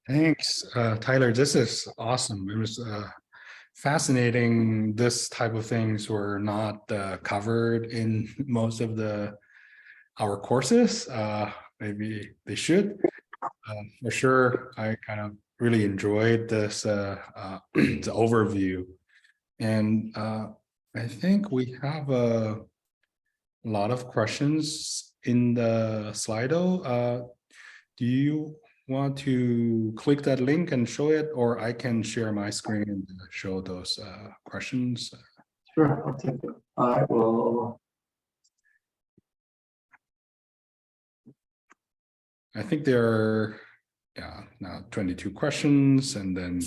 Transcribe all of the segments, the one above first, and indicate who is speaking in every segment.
Speaker 1: Thanks, Tyler. This is awesome. It was fascinating. This type of things were not covered in most of the our courses. Maybe they should. For sure, I kind of really enjoyed this the overview, and I think we have a lot of questions in the Slido. Do you want to click that link and show it, or I can share my screen and show those questions?
Speaker 2: Sure, I'll take it. I will.
Speaker 1: I think there are, now 22 questions, and then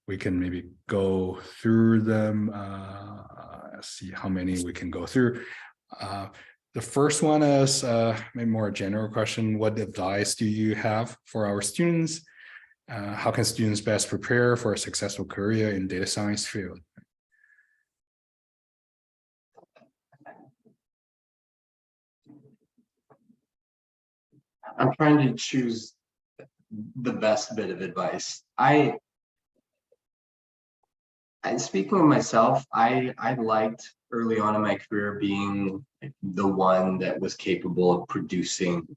Speaker 1: we can maybe go through them. See how many we can go through. The first one is maybe more a general question. What advice do you have for our students? How can students best prepare for a successful career in data science field?
Speaker 2: I'm trying to choose the best bit of advice. And speaking of myself, I liked early on in my career being the one that was capable of producing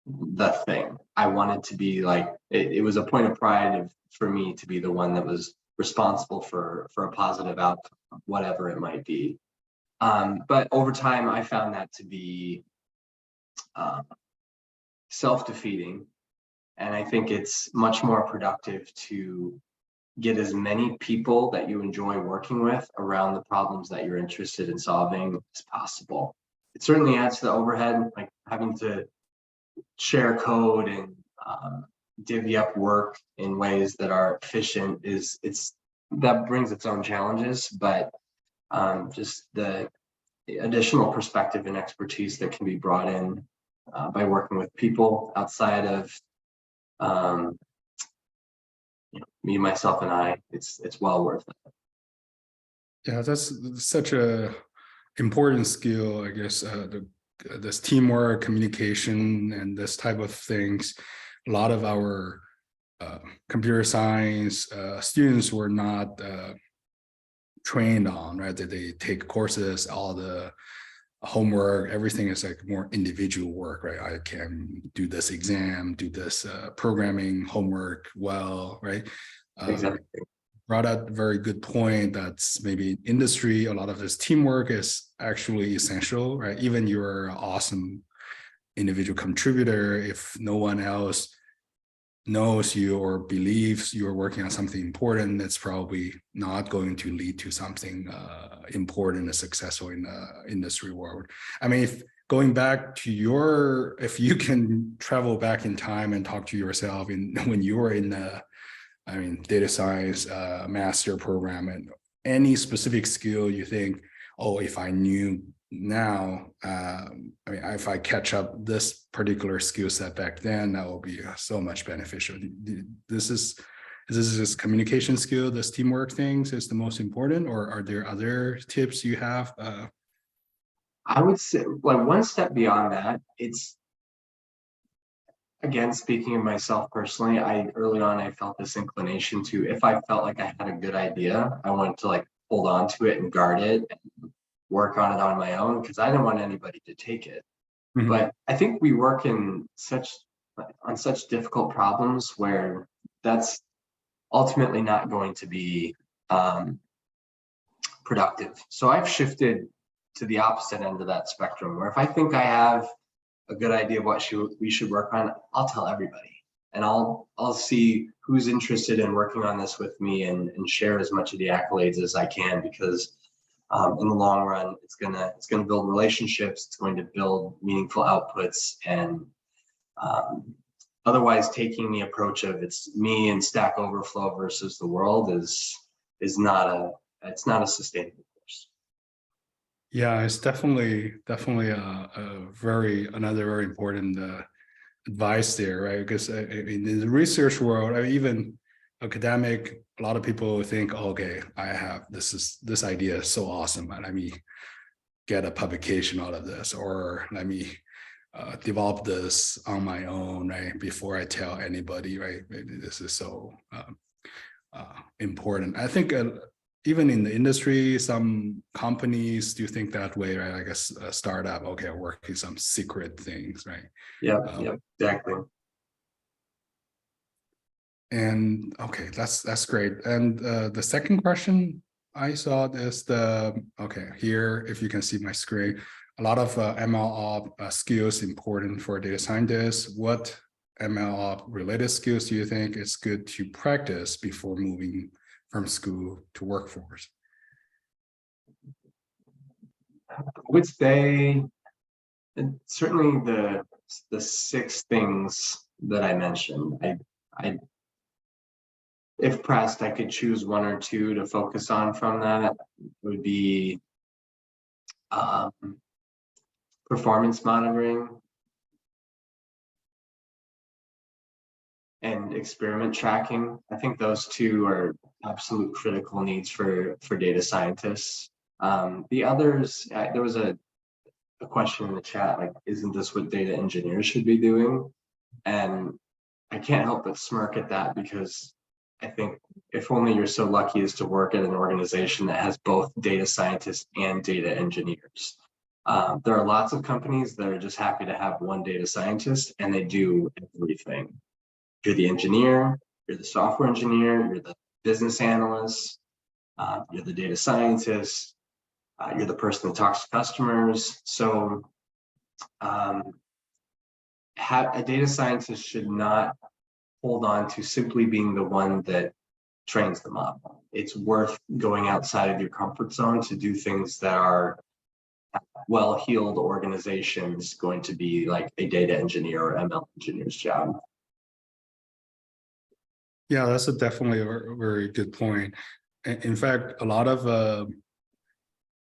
Speaker 2: the thing. I wanted to be like, it was a point of pride for me to be the one that was responsible for a positive outcome, whatever it might be. But over time, I found that to be self-defeating. And I think it's much more productive to get as many people that you enjoy working with around the problems that you're interested in solving as possible. It certainly adds to the overhead, like having to share code and divvy up work in ways that are efficient that brings its own challenges, but just the additional perspective and expertise that can be brought in by working with people outside of me, myself, and I, it's well worth it.
Speaker 1: Yeah, that's such a important skill, I guess. This teamwork, communication, and this type of things. A lot of our computer science students were not trained on, right? That they take courses, all the homework, everything is like more individual work, right? I can do this exam, do this programming homework well, right?
Speaker 2: Exactly.
Speaker 1: Brought up a very good point. That's maybe industry, a lot of this teamwork is actually essential, right? Even you're an awesome individual contributor, if no one else knows you or believes you're working on something important, it's probably not going to lead to something important and successful in the industry world. I mean, if going back to if you can travel back in time and talk to yourself when you were in the, data science master program, and any specific skill you think, oh, if I knew now, if I catch up this particular skill set back then, that will be so much beneficial. This is communication skill, this teamwork things is the most important, or are there other tips you have?
Speaker 2: I would say, like, one step beyond that, it's, again, speaking of myself personally, early on, I felt this inclination to, if I felt like I had a good idea, I wanted to like hold on to it and guard it and work on it on my own, because I didn't want anybody to take it. Mm-hmm. But I think we work on such difficult problems where that's ultimately not going to be productive. So I've shifted to the opposite end of that spectrum, where if I think I have a good idea of what we should work on, I'll tell everybody, and I'll see who's interested in working on this with me and share as much of the accolades as I can, because in the long run, it's gonna build relationships, it's going to build meaningful outputs, and otherwise taking the approach of it's me and Stack Overflow versus the world is not a sustainable course.
Speaker 1: Yeah, it's definitely another very important advice there, right? Because in the research world, even academic, a lot of people think, oh, okay, I have this idea is so awesome, and let me get a publication out of this, or let me develop this on my own, right? Before I tell anybody, right? This is so important. I think even in the industry, some companies do think that way, right? Like a startup, okay, working some secret things, right?
Speaker 2: Yeah, exactly.
Speaker 1: And okay, that's great. And the second question I saw is okay, here, if you can see my screen, a lot of MLOps skills important for data scientists. What MLOps related skills do you think is good to practice before moving from school to workforce?
Speaker 2: I would say certainly the 6 things that I mentioned. I if pressed, I could choose 1 or 2 to focus on from that. It would be performance monitoring and experiment tracking. I think those 2 are absolute critical needs for data scientists. The others, there was a question in the chat, like, isn't this what data engineers should be doing? And I can't help but smirk at that, because I think if only you're so lucky as to work at an organization that has both data scientists and data engineers. There are lots of companies that are just happy to have one data scientist and they do everything. You're the engineer, you're the software engineer, you're the business analyst, you're the data scientist, you're the person that talks to customers. So a data scientist should not hold on to simply being the one that trains the model. It's worth going outside of your comfort zone to do things that are well-heeled organizations going to be like a data engineer or ML engineer's job.
Speaker 1: Yeah, that's definitely a very good point. In fact, a lot of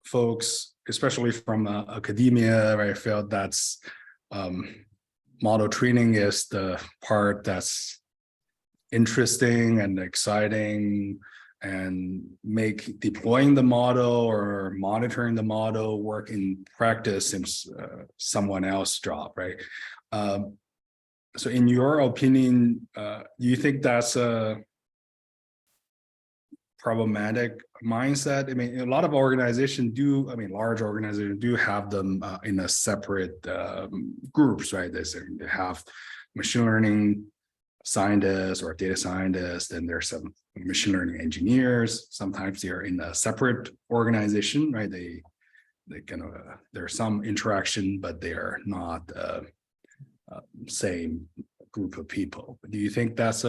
Speaker 1: folks, especially from academia, right, felt that's model training is the part that's interesting and exciting, and make deploying the model or monitoring the model work in practice seems someone else's job, right? So in your opinion, do you think that's a problematic mindset? I mean, a lot of organizations do, I mean, large organizations do have them in a separate groups, right? They have machine learning scientists or data scientists, and there's some machine learning engineers. Sometimes they're in a separate organization, right? They kind of, there's some interaction, but they are not same group of people. Do you think that's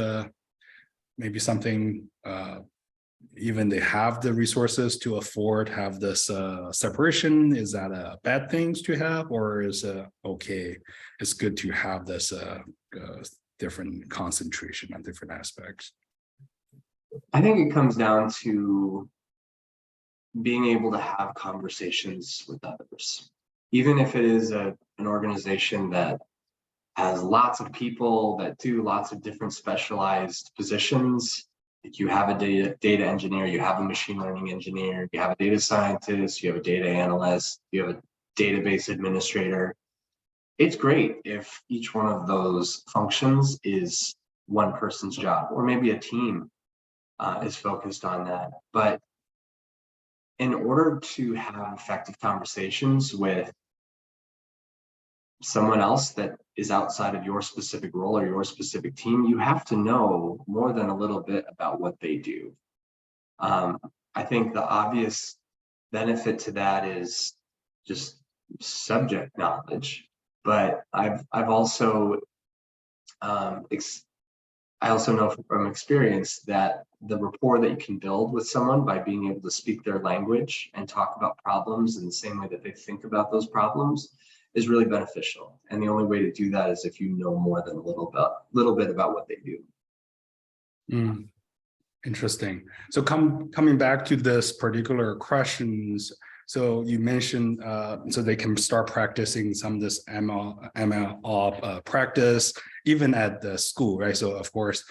Speaker 1: maybe something even they have the resources to afford have this separation? Is that a bad thing to have, or is okay, it's good to have this different concentration on different aspects?
Speaker 2: I think it comes down to being able to have conversations with others, even if it is an organization that has lots of people that do lots of different specialized positions. If you have a data engineer, you have a machine learning engineer, you have a data scientist, you have a data analyst, you have a database administrator. It's great if each one of those functions is one person's job, or maybe a team is focused on that. But in order to have effective conversations with someone else that is outside of your specific role or your specific team, you have to know more than a little bit about what they do. I think the obvious benefit to that is just subject knowledge, but I've also I also know from experience that the rapport that you can build with someone by being able to speak their language and talk about problems in the same way that they think about those problems is really beneficial. And the only way to do that is if you know more than a little bit about what they do.
Speaker 1: Interesting. So coming back to this particular questions, so you mentioned so they can start practicing some of this MLOps practice even at the school, right? So of course,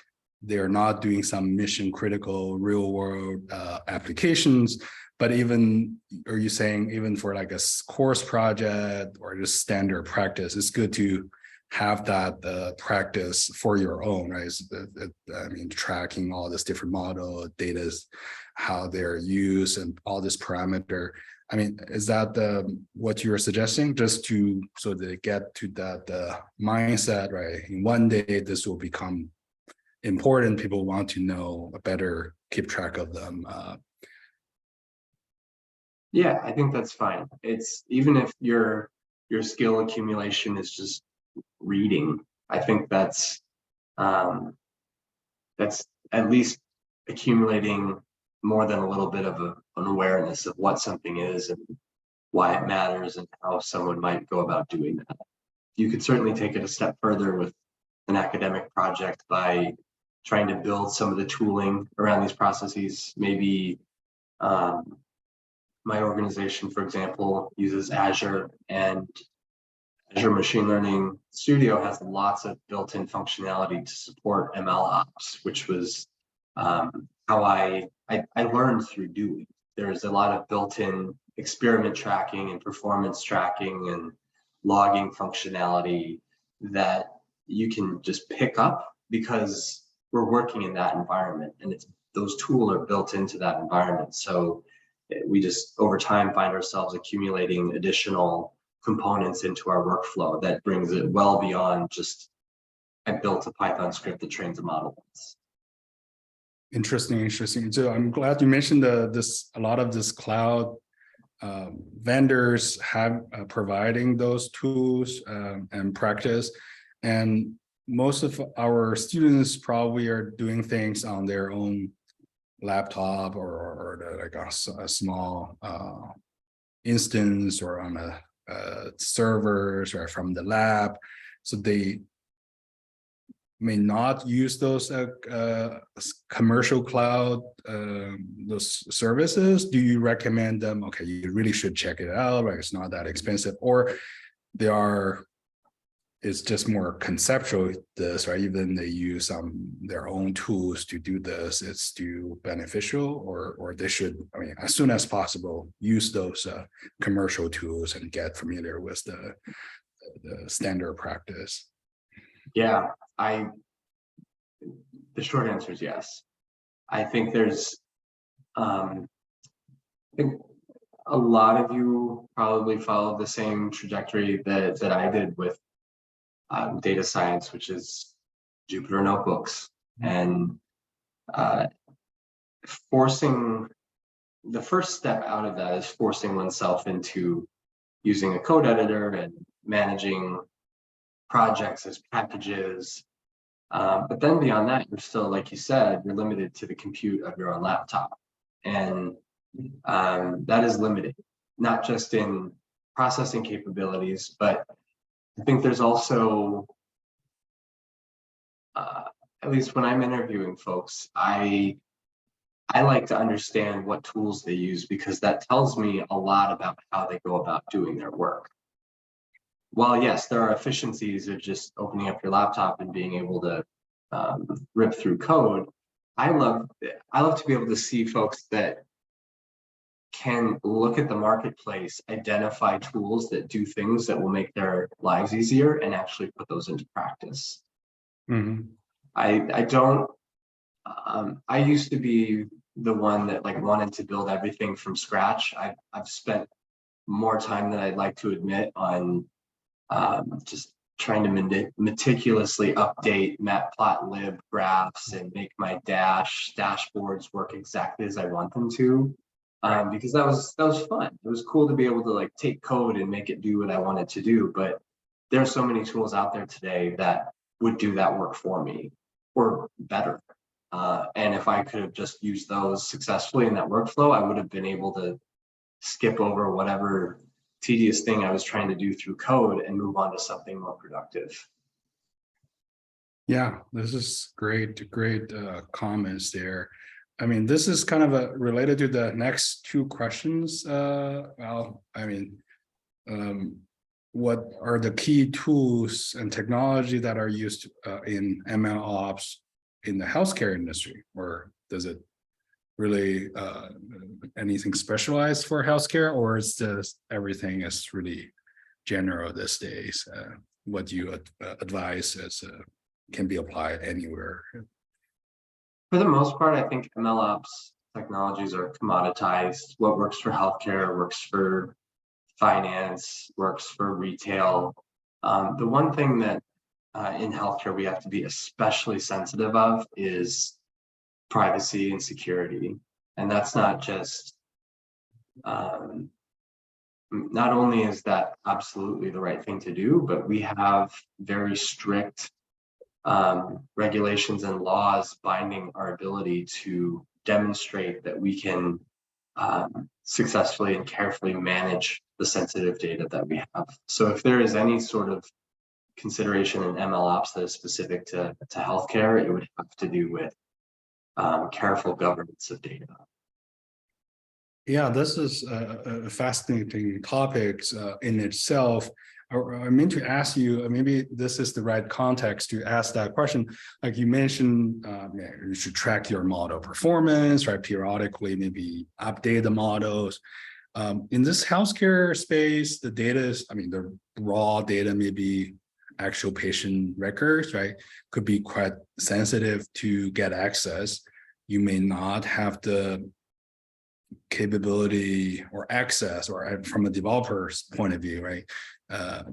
Speaker 1: they're not doing some mission critical real world applications, but even, are you saying even for like a course project or just standard practice, it's good to have that practice for your own, right? I mean, tracking all this different model data, how they're used and all this parameter. I mean, is that what you're suggesting, just to so they get to that mindset, right? In one day, this will become important. People want to know better, keep track of them.
Speaker 2: Yeah, I think that's fine. It's even if your skill accumulation is just reading, I think that's at least accumulating more than a little bit of an awareness of what something is and why it matters and how someone might go about doing that. You could certainly take it a step further with an academic project by trying to build some of the tooling around these processes. Maybe my organization, for example, uses Azure, and Azure Machine Learning Studio has lots of built-in functionality to support MLOps, which was how I learned through doing. There's a lot of built-in experiment tracking and performance tracking and logging functionality that you can just pick up because we're working in that environment, and those tools are built into that environment. So we just over time find ourselves accumulating additional components into our workflow that brings it well beyond just I built a Python script that trains a model.
Speaker 1: Interesting. So I'm glad you mentioned a lot of this cloud vendors have providing those tools and practice, and most of our students probably are doing things on their own laptop or like a small instance or on a servers or from the lab, so they may not use those commercial cloud those services. Do you recommend them? Okay, you really should check it out, right? It's not that expensive, or it's just more conceptual, this, right? Even they use their own tools to do this, it's still beneficial, or they should, I mean, as soon as possible, use those commercial tools and get familiar with the standard practice.
Speaker 2: Yeah, the short answer is yes. I think there's, I think a lot of you probably followed the same trajectory that I did with data science, which is Jupyter notebooks, and forcing the first step out of that is forcing oneself into using a code editor and managing projects as packages. But then beyond that, you're still, like you said, you're limited to the compute of your own laptop. And that is limited, not just in processing capabilities, but I think there's also, at least when I'm interviewing folks, I like to understand what tools they use, because that tells me a lot about how they go about doing their work. While yes, there are efficiencies of just opening up your laptop and being able to rip through code, I love to be able to see folks that can look at the marketplace, identify tools that do things that will make their lives easier, and actually put those into practice.
Speaker 1: Mm-hmm.
Speaker 2: I used to be the one that wanted to build everything from scratch. I've spent more time than I'd like to admit on just trying to meticulously update matplotlib graphs and make my dashboards work exactly as I want them to, because that was fun. It was cool to be able to take code and make it do what I wanted to do. But there are so many tools out there today that would do that work for me or better. And if I could have just used those successfully in that workflow, I would have been able to skip over whatever tedious thing I was trying to do through code and move on to something more productive.
Speaker 1: Yeah, this is great comments there. I mean, this is kind of related to the next two questions. Well, I mean, what are the key tools and technology that are used in MLOps in the healthcare industry, or does it really anything specialized for healthcare, or is just everything is really general these days? What do you advise as can be applied anywhere?
Speaker 2: For the most part, I think MLOps technologies are commoditized. What works for healthcare works for finance, works for retail. The one thing that in healthcare we have to be especially sensitive of is privacy and security. And that's not just, not only is that absolutely the right thing to do, but we have very strict regulations and laws binding our ability to demonstrate that we can successfully and carefully manage the sensitive data that we have. So if there is any sort of consideration in MLOps that is specific to healthcare, it would have to do with careful governance of data.
Speaker 1: Yeah, this is a fascinating topic in itself. I meant to ask you, maybe this is the right context to ask that question. Like you mentioned, you should track your model performance, right? Periodically, maybe update the models. In this healthcare space, the data is, the raw data, maybe actual patient records, right? Could be quite sensitive to get access. You may not have the capability or access, or from a developer's point of view, right,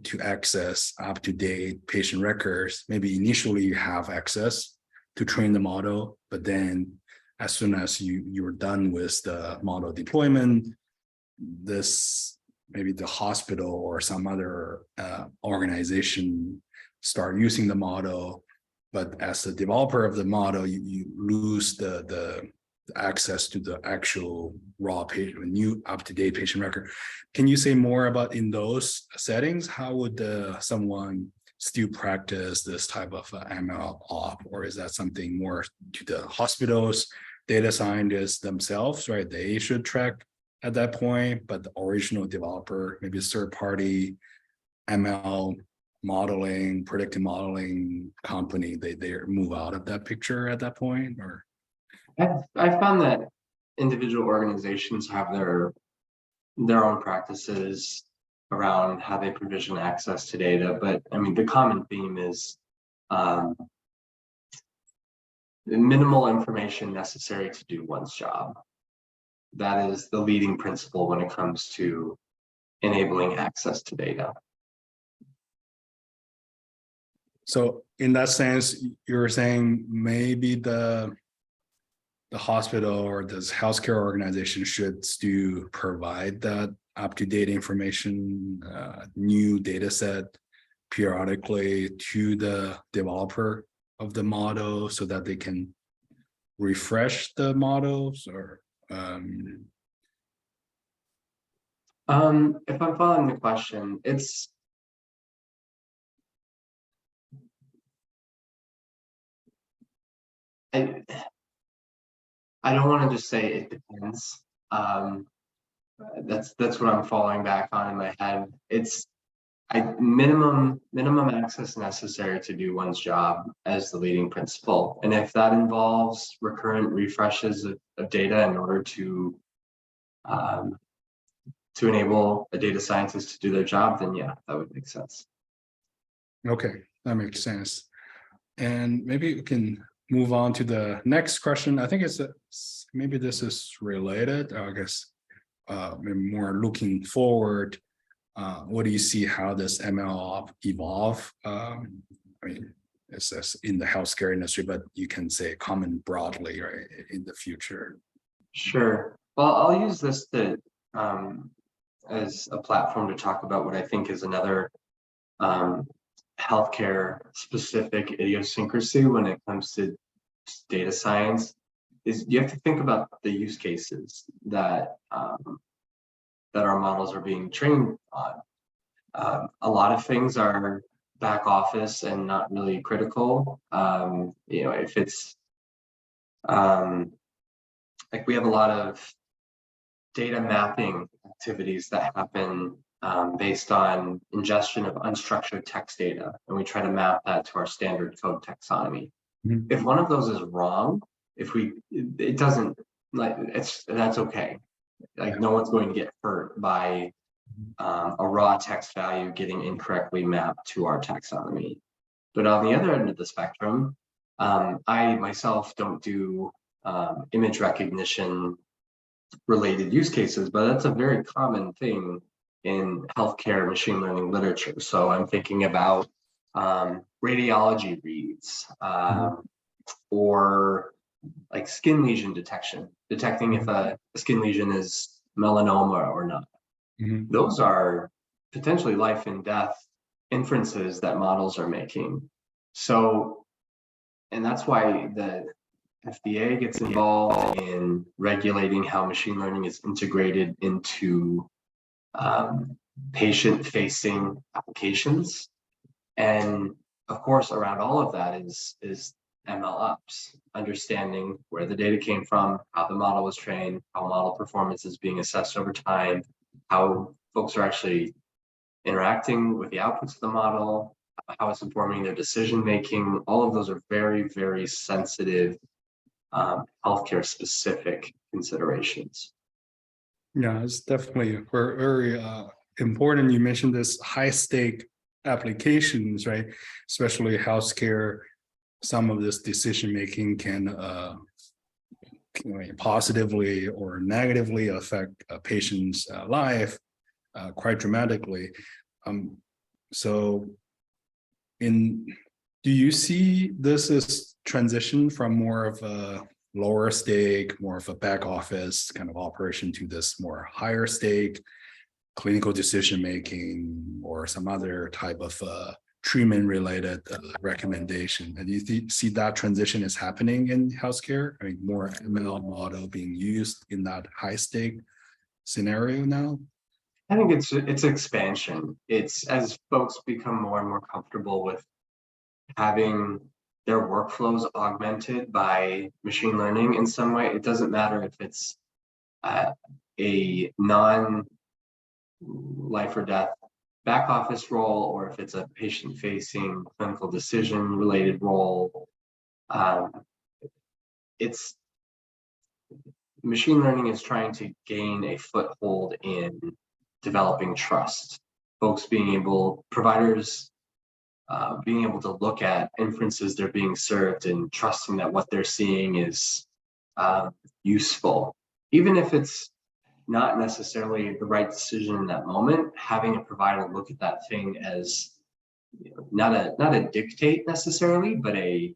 Speaker 1: to access up-to-date patient records. Maybe initially you have access to train the model, but then as soon as you're done with the model deployment, maybe the hospital or some other organization start using the model, but as the developer of the model, you lose the access to the actual raw patient, new up-to-date patient record. Can you say more about in those settings? How would someone still practice this type of MLOps, or is that something more to the hospitals, data scientists themselves, right? They should track at that point, but the original developer, maybe a third-party ML modeling, predictive modeling company, they move out of that picture at that point, or?
Speaker 2: I found that individual organizations have their own practices around how they provision access to data, but the common theme is the minimal information necessary to do one's job. That is the leading principle when it comes to enabling access to data.
Speaker 1: So in that sense, you're saying maybe the hospital or this healthcare organization should still provide that up-to-date information, new data set periodically to the developer of the model so that they can refresh the models, or
Speaker 2: if I'm following the question, I don't want to just say it depends. That's what I'm falling back on in my head. It's minimum access necessary to do one's job as the leading principle. And if that involves recurrent refreshes of data in order to enable a data scientist to do their job, then yeah, that would make sense.
Speaker 1: Okay, that makes sense. And maybe we can move on to the next question. I think maybe this is related, I guess, maybe more looking forward. What do you see how this MLOps evolve? It's in the healthcare industry, but you can say comment broadly, right, in the future.
Speaker 2: Sure. Well, I'll use this as a platform to talk about what I think is another healthcare specific idiosyncrasy when it comes to data science. Is you have to think about the use cases that our models are being trained on. A lot of things are back office and not really critical. If it's like we have a lot of data mapping activities that happen based on ingestion of unstructured text data, and we try to map that to our standard code taxonomy.
Speaker 1: Mhm.
Speaker 2: If one of those is wrong, it doesn't, like, that's okay. Like,
Speaker 1: Yeah.
Speaker 2: no one's going to get hurt by a raw text value getting incorrectly mapped to our taxonomy. But on the other end of the spectrum, I myself don't do image recognition related use cases, but that's a very common thing in healthcare machine learning literature. So I'm thinking about radiology reads,
Speaker 1: Mhm.
Speaker 2: or like skin lesion detection, detecting if a skin lesion is melanoma or not.
Speaker 1: Mhm.
Speaker 2: Those are potentially life and death inferences that models are making. So, and that's why the FDA gets involved in regulating how machine learning is integrated into patient-facing applications. And of course, around all of that is MLOps, understanding where the data came from, how the model was trained, how model performance is being assessed over time, how folks are actually interacting with the outputs of the model, how it's informing their decision making. All of those are very, very sensitive healthcare specific considerations.
Speaker 1: Yeah, it's definitely very important. You mentioned this high stake applications, right? Especially healthcare. Some of this decision making can positively or negatively affect a patient's life quite dramatically. Um, so, in do you see this as transition from more of a lower stake, more of a back office kind of operation to this more higher stake clinical decision making or some other type of treatment related recommendation? And do you see that transition is happening in healthcare? I mean, more ML model being used in that high stake scenario now?
Speaker 2: I think it's expansion. It's as folks become more and more comfortable with having their workflows augmented by machine learning in some way. It doesn't matter if it's a non life or death back office role or if it's a patient facing clinical decision related role. Um, it's machine learning is trying to gain a foothold in developing trust. Folks being able, providers being able to look at inferences they're being served and trusting that what they're seeing is useful. Even if it's not necessarily the right decision in that moment, having a provider look at that thing as, you know, not a dictate necessarily, but a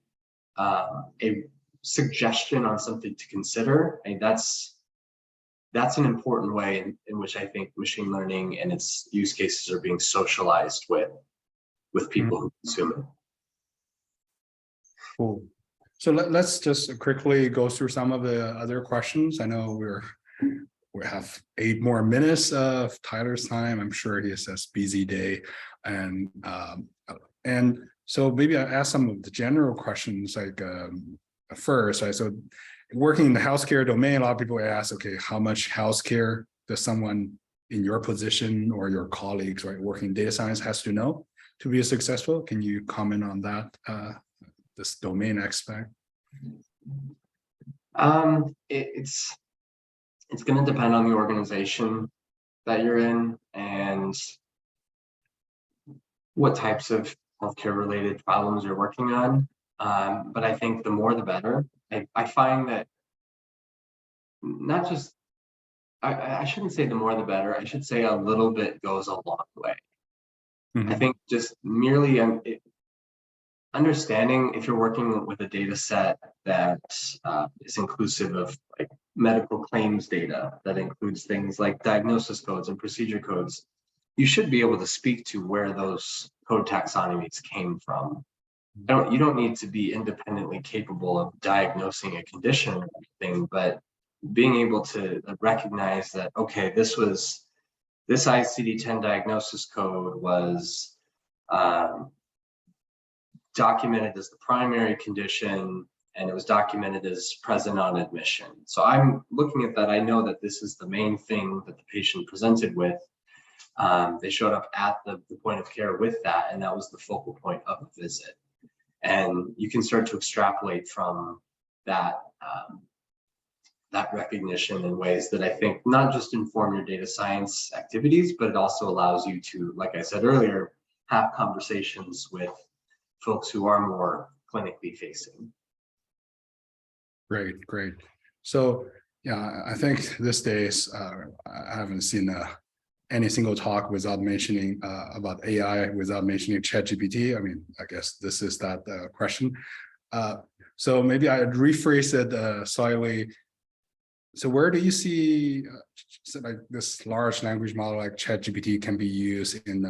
Speaker 2: suggestion on something to consider. I mean, that's an important way in which I think machine learning and its use cases are being socialized with people who consume it.
Speaker 1: Cool. So let's just quickly go through some of the other questions. I know we have 8 more minutes of Tyler's time. I'm sure he has a busy day, and so maybe I ask some of the general questions like first. Right? So working in the healthcare domain, a lot of people ask, okay, how much healthcare does someone in your position or your colleagues, right, working data science has to know to be successful? Can you comment on that? This domain aspect?
Speaker 2: It's going to depend on the organization that you're in and what types of healthcare related problems you're working on. But I think the more the better. I find that not just, I shouldn't say the more the better. I should say a little bit goes a long way. I think just merely understanding if you're working with a data set that is inclusive of like medical claims data, that includes things like diagnosis codes and procedure codes, you should be able to speak to where those code taxonomies came from. You don't need to be independently capable of diagnosing a condition or anything, but being able to recognize that, okay, this ICD-10 diagnosis code was documented as the primary condition and it was documented as present on admission. So I'm looking at that. I know that this is the main thing that the patient presented with. They showed up at the point of care with that, and that was the focal point of the visit. And you can start to extrapolate from that that recognition in ways that I think not just inform your data science activities, but it also allows you to, like I said earlier, have conversations with folks who are more clinically facing.
Speaker 1: Great. So yeah, I think these days I haven't seen any single talk without mentioning about AI, without mentioning ChatGPT. I mean, I guess this is that question. So maybe I'd rephrase it slightly. So where do you see so like this large language model like ChatGPT can be used in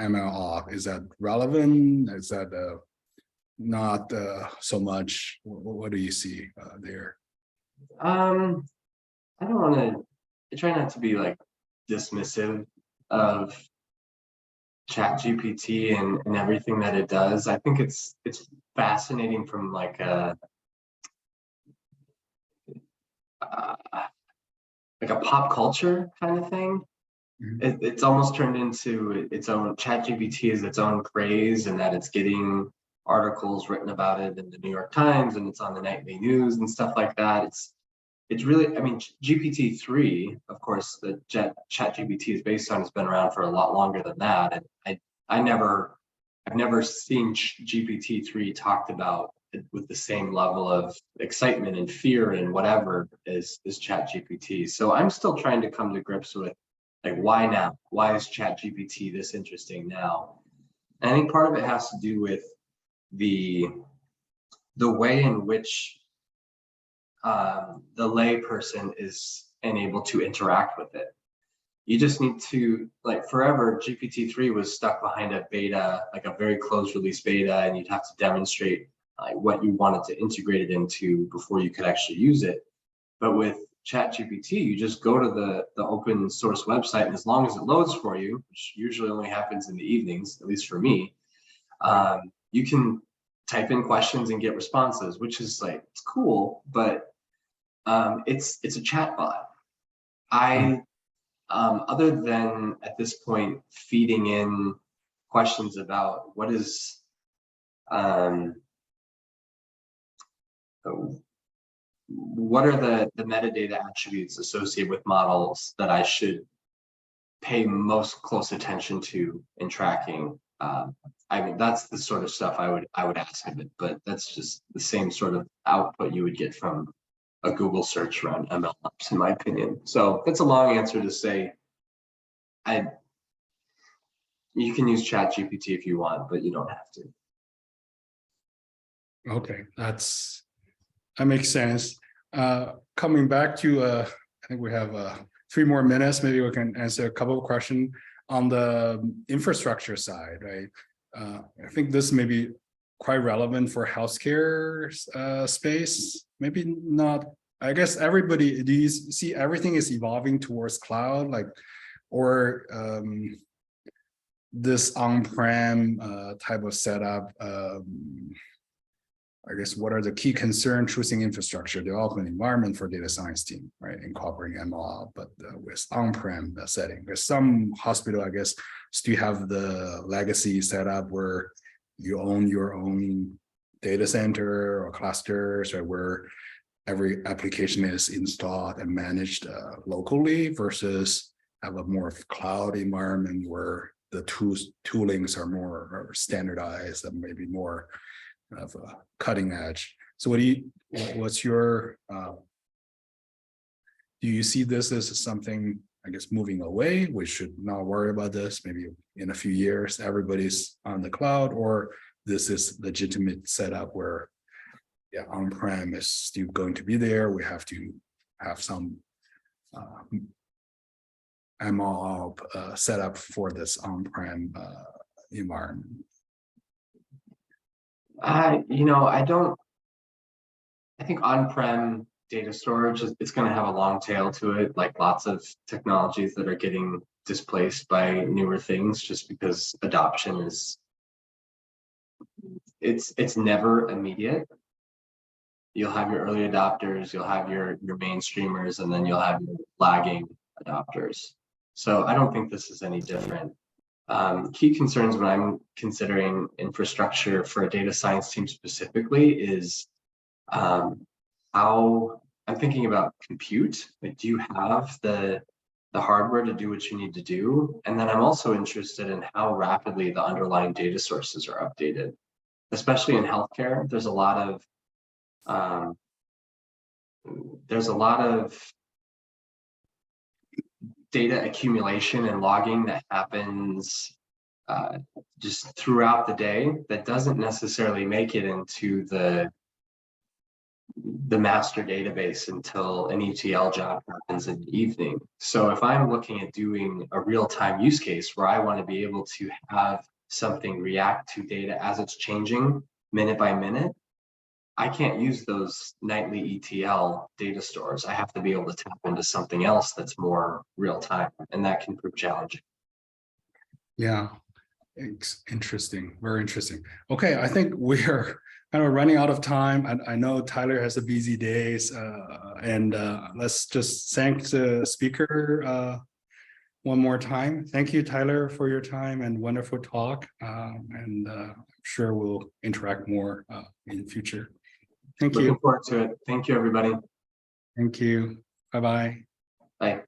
Speaker 1: MLOps? Is that relevant? Is that not so much? What do you see there?
Speaker 2: I don't want to. I try not to be like dismissive of ChatGPT and everything that it does. I think it's fascinating from like a pop culture kind of thing. It's almost turned into its own. ChatGPT is its own craze, and that it's getting articles written about it in the New York Times, and it's on the nightly news and stuff like that. It's really, I mean, GPT-3, of course, the ChatGPT is based on, has been around for a lot longer than that, and I've never seen GPT-3 talked about with the same level of excitement and fear and whatever as ChatGPT. So I'm still trying to come to grips with, like, why now? Why is ChatGPT this interesting now? And I think part of it has to do with the way in which the lay person is able to interact with it. You just need to, like, forever, GPT-3 was stuck behind a beta, like a very closed release beta, and you'd have to demonstrate what you wanted to integrate it into before you could actually use it. But with ChatGPT, you just go to the open source website, and as long as it loads for you, which usually only happens in the evenings, at least for me, you can type in questions and get responses, which is like, it's cool, but it's a chat bot. Other than at this point feeding in questions about what is what are the metadata attributes associated with models that I should pay most close attention to in tracking. I mean, that's the sort of stuff I would ask of it, but that's just the same sort of output you would get from a Google search around MLOps, in my opinion. So that's a long answer to say, you can use ChatGPT if you want, but you don't have to.
Speaker 1: Okay, that makes sense. Coming back to, I think we have 3 more minutes. Maybe we can answer a couple of questions on the infrastructure side, right? I think this may be quite relevant for healthcare space. Maybe not. I guess everybody. Do you see everything is evolving towards cloud, like, or this on-prem type of setup? I guess what are the key concerns choosing infrastructure development environment for data science team, right? Incorporating ML, but with on-prem setting. There's some hospital, I guess, still have the legacy setup where you own your own data center or clusters, right, where every application is installed and managed locally versus have a more of cloud environment where the toolings are more standardized and maybe more of a cutting edge. So what's your, do you see this as something, I guess, moving away? We should not worry about this. Maybe in a few years, everybody's on the cloud, or this is legitimate setup where, yeah, on-prem is still going to be there. We have to have some MLOps setup for this on-prem environment.
Speaker 2: I think on-prem data storage it's going to have a long tail to it, like lots of technologies that are getting displaced by newer things, just because adoption is, it's never immediate. You'll have your early adopters, you'll have your mainstreamers, and then you'll have your lagging adopters. So I don't think this is any different. Key concerns when I'm considering infrastructure for a data science team specifically is how I'm thinking about compute. Like, do you have the hardware to do what you need to do? And then I'm also interested in how rapidly the underlying data sources are updated, especially in healthcare. There's a lot of data accumulation and logging that happens just throughout the day that doesn't necessarily make it into the master database until an ETL job happens in the evening. So if I'm looking at doing a real-time use case where I want to be able to have something react to data as it's changing minute by minute, I can't use those nightly ETL data stores. I have to be able to tap into something else that's more real time, and that can prove challenging.
Speaker 1: Yeah, it's interesting, very interesting. Okay, I think we are kind of running out of time. I know Tyler has a busy days, and let's just thank the speaker one more time. Thank you, Tyler, for your time and wonderful talk. And I'm sure we'll interact more in the future. Thank you.
Speaker 2: Looking forward to it. Thank you, everybody.
Speaker 1: Thank you. Bye-bye.
Speaker 2: Bye.